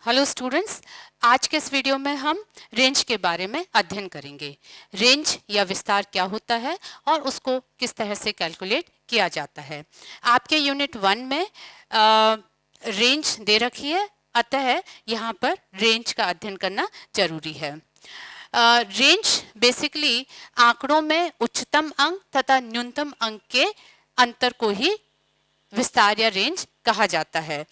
Hello students, आज के इस वीडियो में हम रेंज के बारे में अध्ययन करेंगे। रेंज या विस्तार क्या होता है और उसको किस तरह से कैलकुलेट किया जाता है। आपके यूनिट 1 में रेंज दे रखी है, अतः यहाँ पर रेंज का अध्ययन करना जरूरी है। रेंज बेसिकली आंकड़ों में उच्चतम अंक तथा न्यूनतम अंक के अंतर को ही विस्तार या रेंज कहा जाता है।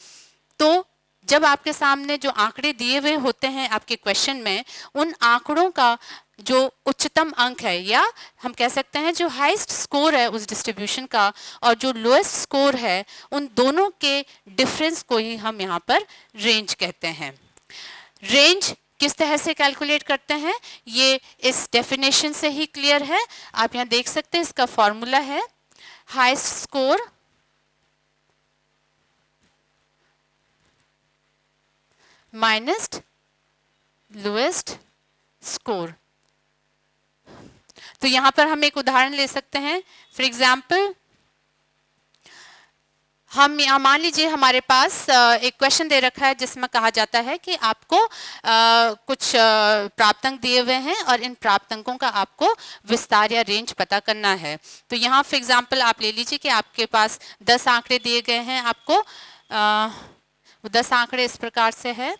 तो जब आपके सामने जो आंकड़े दिए हुए होते हैं आपके क्वेश्चन में, उन आंकड़ों का जो उच्चतम अंक है या हम कह सकते हैं जो हाईएस्ट स्कोर है उस डिस्ट्रीब्यूशन का और जो लोएस्ट स्कोर है, उन दोनों के डिफरेंस को ही हम यहाँ पर रेंज कहते हैं। रेंज किस तरह से कैलकुलेट करते हैं ये इस डेफिनेशन से ही क्लियर है। आप यहाँ देख सकते हैं, इसका फॉर्मूला है highest score minus lowest score. तो यहां पर हम एक उदाहरण ले सकते हैं। फॉर एग्जाम्पल, हम मान लीजिए हमारे पास एक क्वेश्चन दे रखा है जिसमें कहा जाता है कि आपको कुछ प्राप्तांक दिए हुए हैं और इन प्राप्तांकों का आपको विस्तार या रेंज पता करना है। तो यहाँ फॉर एग्जाम्पल आप ले लीजिए कि आपके पास 10 आंकड़े दिए गए हैं। आपको 10 आंकड़े इस प्रकार से है।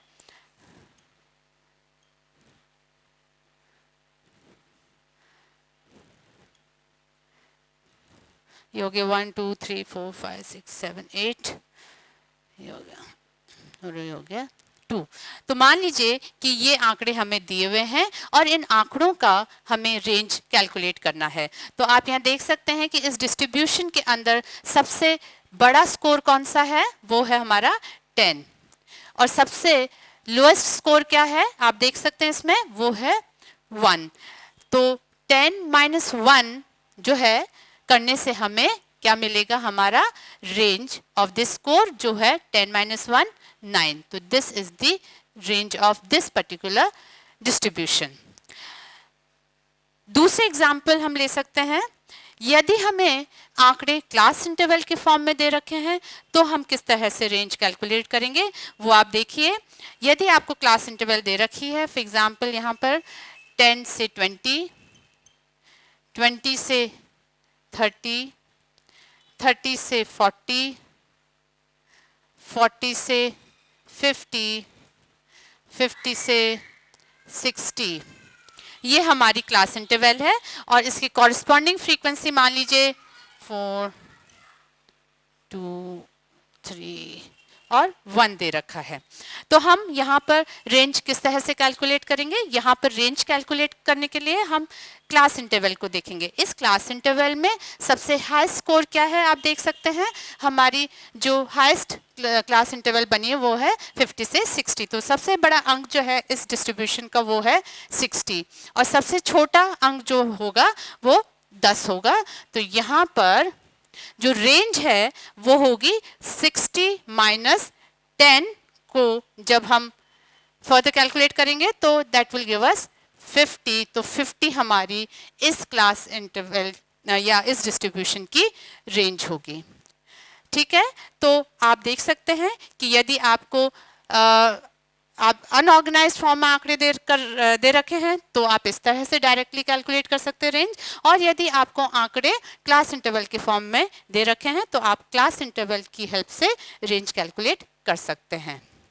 ये हो गया 1 2 3 4 5 6 7 8, ये हो गया और ये हो गया 2। तो मान लीजिए कि ये आंकड़े हमें दिए हुए हैं और इन आंकड़ों का हमें रेंज कैलकुलेट करना है। तो आप यहाँ देख सकते हैं कि इस डिस्ट्रीब्यूशन के अंदर सबसे बड़ा स्कोर कौन सा है, वो है हमारा 10 और सबसे लोएस्ट स्कोर क्या है आप देख सकते हैं इसमें, वो है 1। तो 10 - 1 जो है करने से हमें क्या मिलेगा, हमारा रेंज ऑफ दिस स्कोर जो है 10 - 1 9। तो this is the range of this particular distribution. दूसरे एग्जाम्पल हम ले सकते हैं। यदि हमें आंकड़े क्लास इंटरवल के फॉर्म में दे रखे हैं तो हम किस तरह से रेंज कैलकुलेट करेंगे वो आप देखिए। यदि आपको क्लास इंटरवल दे रखी है, फॉर एग्जाम्पल यहाँ पर 10 से 20, 20 से 30, 30 से 40, 40 से 50, 50 से 60, ये हमारी क्लास इंटरवल है और इसकी कॉरस्पॉन्डिंग फ्रीक्वेंसी मान लीजिए 4 2 3 और 1 दे रखा है। तो हम यहाँ पर रेंज किस तरह से कैलकुलेट करेंगे, यहाँ पर रेंज कैलकुलेट करने के लिए हम क्लास इंटरवल को देखेंगे। इस क्लास इंटरवल में सबसे हाई स्कोर क्या है आप देख सकते हैं। हमारी जो हाईएस्ट क्लास इंटरवल बनी है वो है 50 से 60। तो सबसे बड़ा अंक जो है इस डिस्ट्रीब्यूशन का वो है 60 और सबसे छोटा अंक जो होगा वो 10 होगा। तो यहाँ पर जो रेंज है वो होगी 60 - 10 को जब हम फर्दर कैलकुलेट करेंगे तो दैट विल गिव अस 50। तो 50 हमारी इस क्लास इंटरवल या इस डिस्ट्रीब्यूशन की रेंज होगी। ठीक है, तो आप देख सकते हैं कि यदि आपको आप अनऑर्गेनाइज्ड फॉर्म में आंकड़े दे रखे हैं तो आप इस तरह से डायरेक्टली कैलकुलेट कर सकते हैं रेंज, और यदि आपको आंकड़े क्लास इंटरवल के फॉर्म में दे रखे हैं तो आप क्लास इंटरवल की हेल्प से रेंज कैलकुलेट कर सकते हैं।